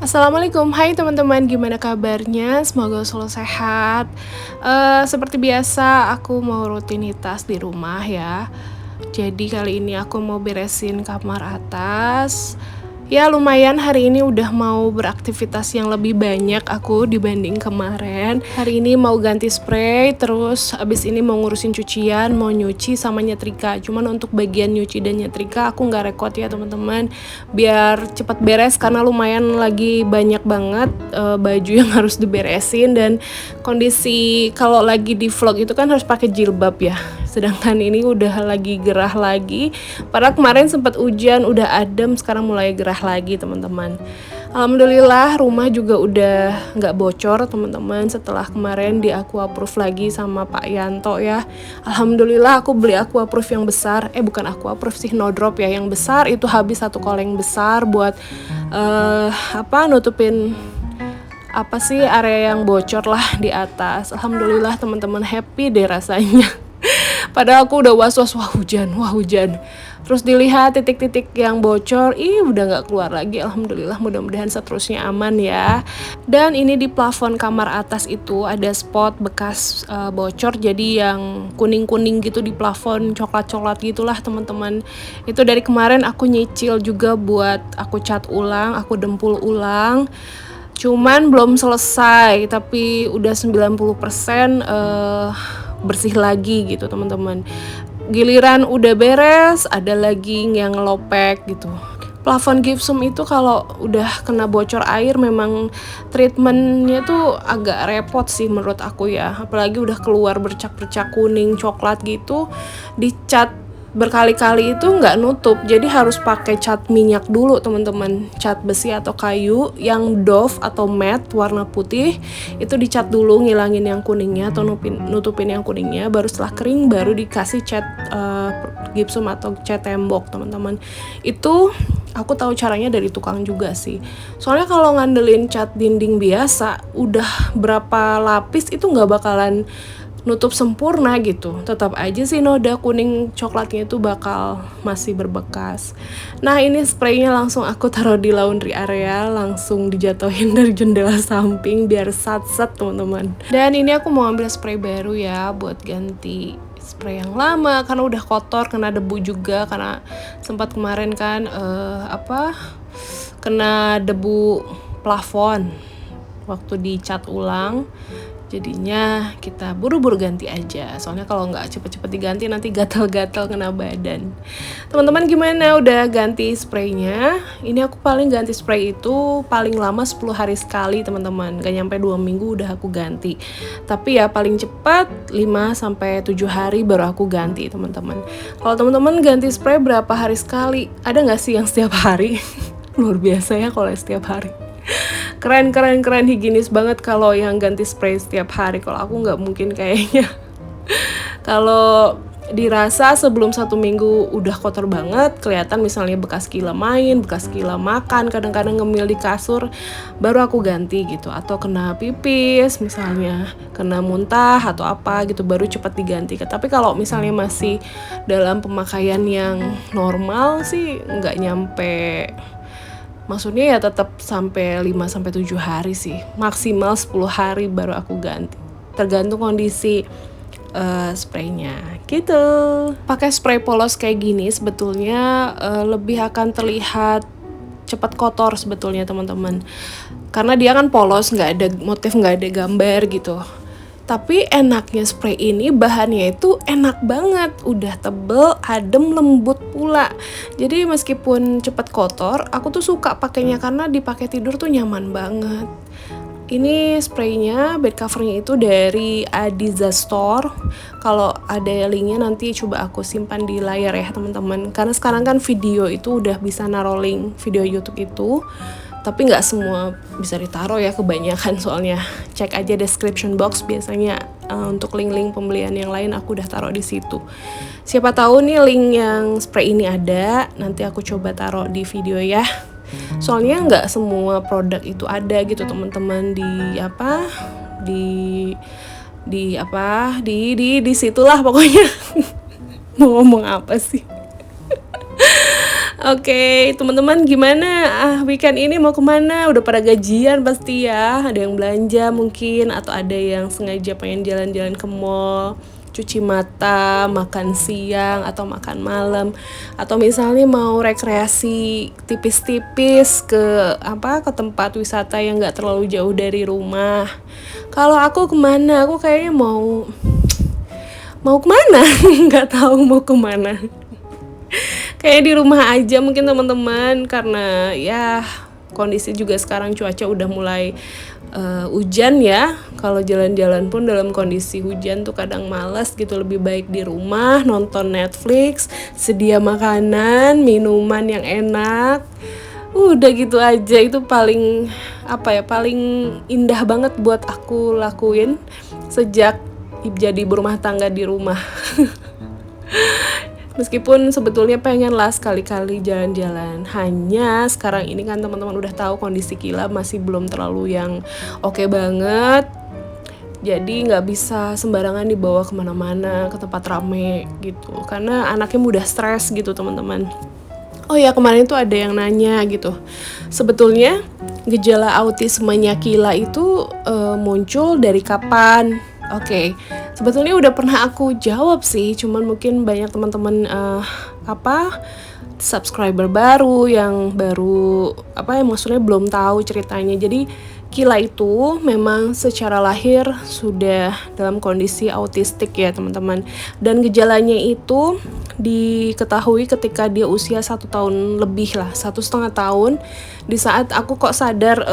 Assalamualaikum, hai teman-teman, gimana kabarnya? Semoga selalu sehat. Seperti biasa, aku mau rutinitas di rumah ya. Jadi kali ini aku mau beresin kamar atas. Ya lumayan hari ini udah mau beraktivitas yang lebih banyak aku dibanding kemarin. Hari ini mau ganti spray, terus abis ini mau ngurusin cucian, mau nyuci sama nyetrika. Cuman untuk bagian nyuci dan nyetrika aku nggak rekod ya teman-teman, biar cepat beres karena lumayan lagi banyak banget baju yang harus diberesin. Dan kondisi kalau lagi di vlog itu kan harus pakai jilbab ya, sedangkan ini udah lagi gerah lagi. Padahal kemarin sempat hujan, udah adem, sekarang mulai gerah lagi teman-teman. Alhamdulillah rumah juga udah nggak bocor teman-teman, setelah kemarin di aquaproof lagi sama Pak Yanto ya. Alhamdulillah aku beli aquaproof yang besar, bukan aquaproof sih, no drop ya, yang besar itu habis satu koleng besar buat nutupin apa sih area yang bocor lah di atas. Alhamdulillah teman-teman, happy deh rasanya. Padahal aku udah was-was, wah hujan. Terus dilihat titik-titik yang bocor, udah gak keluar lagi. Alhamdulillah, mudah-mudahan seterusnya aman ya. Dan ini di plafon kamar atas itu ada spot bekas bocor, jadi yang kuning-kuning gitu di plafon, coklat-coklat gitulah teman-teman. Itu dari kemarin aku nyicil juga buat aku cat ulang, aku dempul ulang. Cuman belum selesai, tapi udah 90% bersih lagi gitu teman-teman. Giliran udah beres, ada lagi yang ngelopek gitu. Plafon gypsum itu kalau udah kena bocor air memang treatmentnya tuh agak repot sih menurut aku ya. Apalagi udah keluar bercak-bercak kuning coklat gitu, dicat berkali-kali itu nggak nutup, jadi harus pakai cat minyak dulu teman-teman, cat besi atau kayu yang doff atau matte warna putih, itu dicat dulu ngilangin yang kuningnya atau nutupin yang kuningnya, baru setelah kering baru dikasih cat gypsum atau cat tembok teman-teman. Itu aku tahu caranya dari tukang juga sih, soalnya kalau ngandelin cat dinding biasa udah berapa lapis itu nggak bakalan nutup sempurna gitu, tetap aja sih noda kuning coklatnya itu bakal masih berbekas. Nah ini spraynya langsung aku taruh di laundry area, langsung dijatuhin dari jendela samping biar sat-sat teman-teman. Dan ini aku mau ambil spray baru ya buat ganti spray yang lama karena udah kotor, kena debu juga karena sempat kemarin kan kena debu plafon waktu dicat ulang. Jadinya kita buru-buru ganti aja, soalnya kalau nggak cepet-cepet diganti nanti gatal-gatal kena badan. Teman-teman gimana, udah ganti spraynya? Ini aku paling ganti spray itu paling lama 10 hari sekali teman-teman, gak nyampe 2 minggu udah aku ganti. Tapi ya paling cepat 5-7 hari baru aku ganti teman-teman. Kalau teman-teman ganti spray berapa hari sekali? Ada nggak sih yang setiap hari? Luar biasa ya kalau setiap hari. Keren, higienis banget kalau yang ganti spray setiap hari. Kalau aku nggak mungkin kayaknya. Kalau dirasa sebelum 1 minggu udah kotor banget, kelihatan misalnya bekas Kila main, bekas Kila makan, kadang-kadang ngemil di kasur, baru aku ganti gitu. Atau kena pipis misalnya, kena muntah atau apa gitu, baru cepat diganti. Tapi kalau misalnya masih dalam pemakaian yang normal sih nggak nyampe, maksudnya ya tetap sampai 5-7 hari sih, maksimal 10 hari baru aku ganti, tergantung kondisi spraynya gitu. Pakai spray polos kayak gini sebetulnya lebih akan terlihat cepat kotor sebetulnya teman-teman, karena dia kan polos, nggak ada motif, nggak ada gambar gitu. Tapi enaknya spray ini bahannya itu enak banget, udah tebel, adem, lembut pula. Jadi meskipun cepat kotor, aku tuh suka pakainya karena dipakai tidur tuh nyaman banget. Ini spraynya, bed covernya itu dari Adiza Store. Kalau ada linknya nanti coba aku simpan di layar ya teman-teman. Karena sekarang kan video itu udah bisa naruh link video YouTube itu. Tapi nggak semua bisa ditaruh ya, kebanyakan soalnya. Cek aja description box, biasanya untuk link-link pembelian yang lain aku udah taruh di situ. Siapa tahu nih link yang spray ini ada, nanti aku coba taruh di video ya. Soalnya nggak semua produk itu ada gitu teman-teman di situlah pokoknya. Mau ngomong apa sih? Oke, teman-teman gimana? Weekend ini mau kemana? Udah pada gajian pasti ya. Ada yang belanja mungkin, atau ada yang sengaja pengen jalan-jalan ke mall, cuci mata, makan siang atau makan malam, atau misalnya mau rekreasi tipis-tipis ke tempat wisata yang nggak terlalu jauh dari rumah. Kalau aku kemana? Aku kayaknya mau kemana? Nggak tahu mau kemana. Kayak di rumah aja mungkin teman-teman, karena ya kondisi juga sekarang cuaca udah mulai hujan ya. Kalau jalan-jalan pun dalam kondisi hujan tuh kadang malas gitu, lebih baik di rumah nonton Netflix, sedia makanan, minuman yang enak. Udah gitu aja, itu paling paling indah banget buat aku lakuin sejak jadi berumah tangga di rumah. Meskipun sebetulnya pengen lah sekali-kali jalan-jalan. Hanya sekarang ini kan teman-teman udah tahu kondisi Kila masih belum terlalu yang oke banget. Jadi nggak bisa sembarangan dibawa kemana-mana, ke tempat rame gitu. Karena anaknya mudah stres gitu teman-teman. Oh ya, kemarin tuh ada yang nanya gitu. Sebetulnya gejala autismenya Kila itu muncul dari kapan? Oke, sebetulnya udah pernah aku jawab sih, cuman mungkin banyak teman-teman subscriber baru yang maksudnya belum tahu ceritanya. Jadi Kila itu memang secara lahir sudah dalam kondisi autistik ya teman-teman, dan gejalanya itu diketahui ketika dia usia 1 tahun lebih lah, 1,5 tahun. Di saat aku kok sadar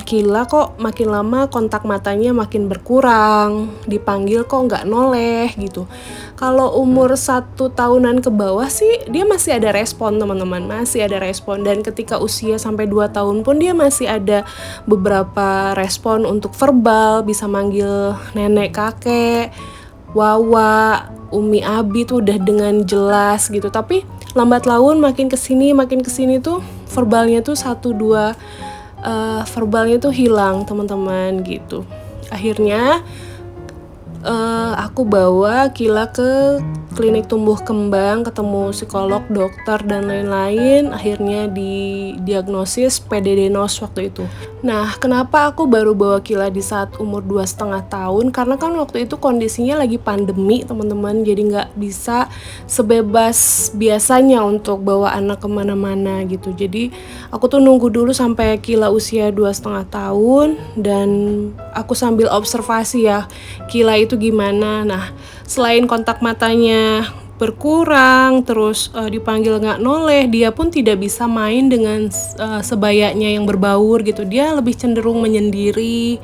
Kila kok makin lama kontak matanya makin berkurang, dipanggil kok nggak noleh gitu. Kalau umur 1 tahunan ke bawah sih dia masih ada respon teman-teman, masih ada respon. Dan ketika usia sampai 2 tahun pun dia masih ada beberapa respon untuk verbal, bisa manggil nenek, kakek, wawa, umi, abi tuh udah dengan jelas gitu. Tapi lambat laun makin kesini tuh verbalnya tuh 1-2 verbalnya tuh hilang teman-teman gitu. Akhirnya aku bawa Kila ke klinik tumbuh kembang, ketemu psikolog, dokter, dan lain-lain. Akhirnya didiagnosis PDD-NOS waktu itu. Nah, kenapa aku baru bawa Kila di saat umur 2,5 tahun? Karena kan waktu itu kondisinya lagi pandemi, teman-teman. Jadi nggak bisa sebebas biasanya untuk bawa anak kemana-mana gitu. Jadi aku tuh nunggu dulu sampai Kila usia 2,5 tahun, dan aku sambil observasi ya, Kila itu gimana. Nah, selain kontak matanya berkurang, terus dipanggil nggak noleh, dia pun tidak bisa main dengan sebayanya yang berbaur gitu. Dia lebih cenderung menyendiri,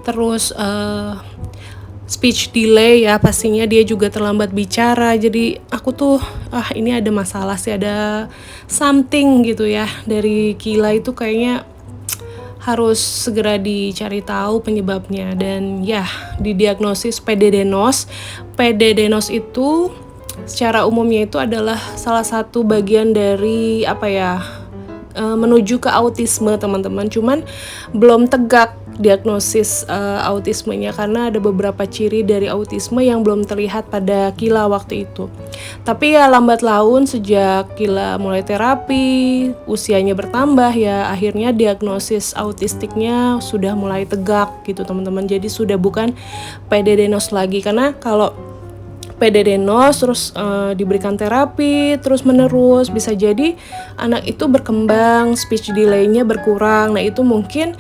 terus speech delay ya, pastinya dia juga terlambat bicara. Jadi aku tuh ini ada masalah sih, ada something gitu ya dari Kila itu, kayaknya harus segera dicari tahu penyebabnya. Dan ya, didiagnosis PDD-NOS. PDD-NOS itu secara umumnya itu adalah salah satu bagian dari menuju ke autisme teman-teman. Cuman belum tegak diagnosis autismenya, karena ada beberapa ciri dari autisme yang belum terlihat pada Kila waktu itu. Tapi ya lambat laun sejak Kila mulai terapi, usianya bertambah ya, akhirnya diagnosis autistiknya sudah mulai tegak gitu teman-teman. Jadi sudah bukan PDD-NOS lagi, karena kalau PDD-NOS terus diberikan terapi terus menerus, bisa jadi anak itu berkembang, speech delay-nya berkurang. Nah, itu mungkin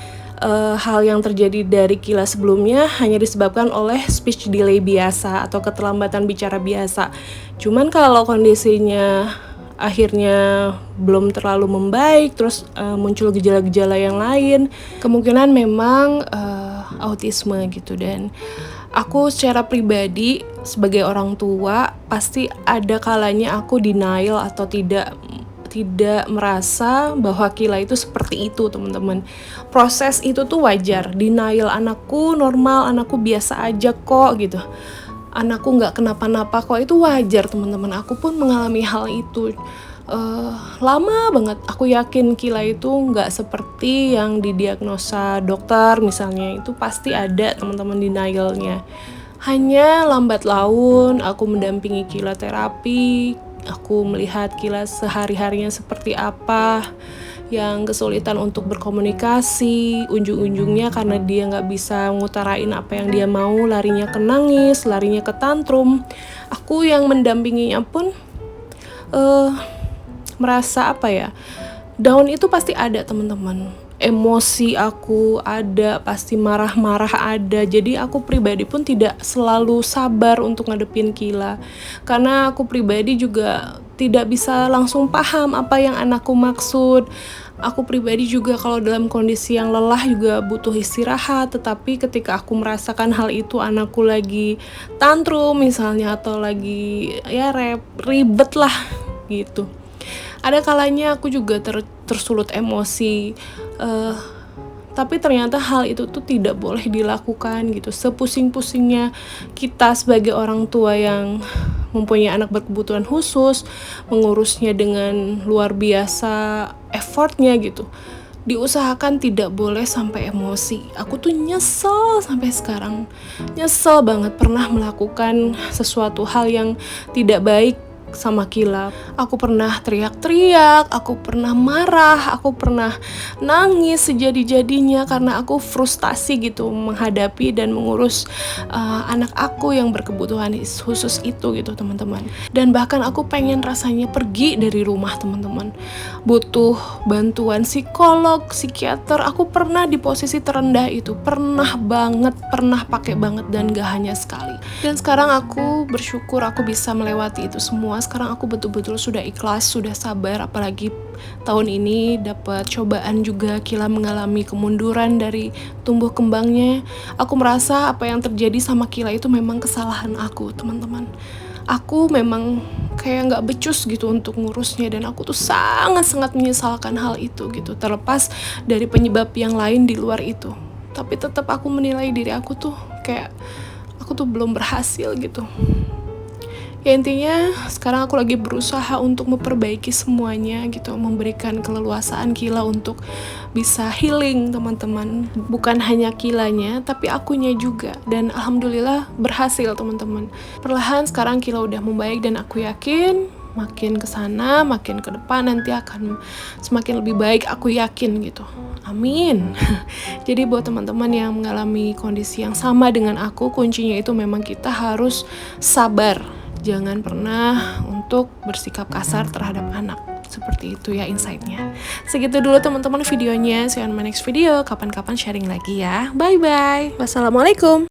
hal yang terjadi dari Kila sebelumnya hanya disebabkan oleh speech delay biasa atau keterlambatan bicara biasa. Cuman kalau kondisinya akhirnya belum terlalu membaik, terus muncul gejala-gejala yang lain, kemungkinan memang autisme gitu. Dan aku secara pribadi sebagai orang tua pasti ada kalanya aku denial atau tidak merasa bahwa Kila itu seperti itu teman-teman. Proses itu tuh wajar. Denial, anakku normal, anakku biasa aja kok gitu, anakku nggak kenapa-napa kok, itu wajar teman-teman. Aku pun mengalami hal itu lama banget. Aku yakin Kila itu nggak seperti yang didiagnosa dokter misalnya, itu pasti ada teman-teman denialnya. Hanya lambat laun aku mendampingi Kila terapi, Aku melihat Kila sehari-harinya seperti apa, yang kesulitan untuk berkomunikasi, ujung-ujungnya karena dia nggak bisa ngutarain apa yang dia mau, larinya ke nangis, larinya ke tantrum. Aku yang mendampinginya pun merasa apa ya, down itu pasti ada teman-teman. Emosi aku ada, pasti marah-marah ada. Jadi aku pribadi pun tidak selalu sabar untuk ngadepin Kila, karena aku pribadi juga tidak bisa langsung paham apa yang anakku maksud. Aku pribadi juga kalau dalam kondisi yang lelah juga butuh istirahat, tetapi ketika aku merasakan hal itu, anakku lagi tantrum misalnya, atau lagi ya ribet lah gitu, ada kalanya aku juga tersulut emosi, tapi ternyata hal itu tuh tidak boleh dilakukan gitu. Sepusing-pusingnya kita sebagai orang tua yang mempunyai anak berkebutuhan khusus, mengurusnya dengan luar biasa effortnya gitu, diusahakan tidak boleh sampai emosi. Aku tuh nyesel sampai sekarang, nyesel banget pernah melakukan sesuatu hal yang tidak baik sama Kila. Aku pernah teriak-teriak, aku pernah marah, aku pernah nangis sejadi-jadinya karena aku frustasi gitu menghadapi dan mengurus anak aku yang berkebutuhan khusus itu gitu teman-teman. Dan bahkan aku pengen rasanya pergi dari rumah teman-teman, butuh bantuan psikolog, psikiater. Aku pernah di posisi terendah itu, pernah banget, pernah pakai banget, dan gak hanya sekali. Dan sekarang aku bersyukur aku bisa melewati itu semua. Sekarang aku betul-betul sudah ikhlas, sudah sabar. Apalagi tahun ini dapat cobaan juga, Kila mengalami kemunduran dari tumbuh kembangnya. Aku merasa apa yang terjadi sama Kila itu memang kesalahan aku teman-teman. Aku memang kayak gak becus gitu untuk ngurusnya, dan aku tuh sangat-sangat menyesalkan hal itu gitu. Terlepas dari penyebab yang lain di luar itu, tapi tetap aku menilai diri aku tuh kayak aku tuh belum berhasil gitu. Ya intinya sekarang aku lagi berusaha untuk memperbaiki semuanya gitu, memberikan keleluasaan Kila untuk bisa healing teman-teman. Bukan hanya Kilanya, tapi akunya juga. Dan alhamdulillah berhasil teman-teman. Perlahan sekarang Kila udah membaik, dan aku yakin makin kesana, makin ke depan nanti akan semakin lebih baik, aku yakin gitu. Amin. Jadi buat teman-teman yang mengalami kondisi yang sama dengan aku, kuncinya itu memang kita harus sabar. Jangan pernah untuk bersikap kasar terhadap anak. Seperti itu ya insight-nya. Segitu dulu teman-teman videonya. See you on my next video. Kapan-kapan sharing lagi ya. Bye-bye. Wassalamualaikum.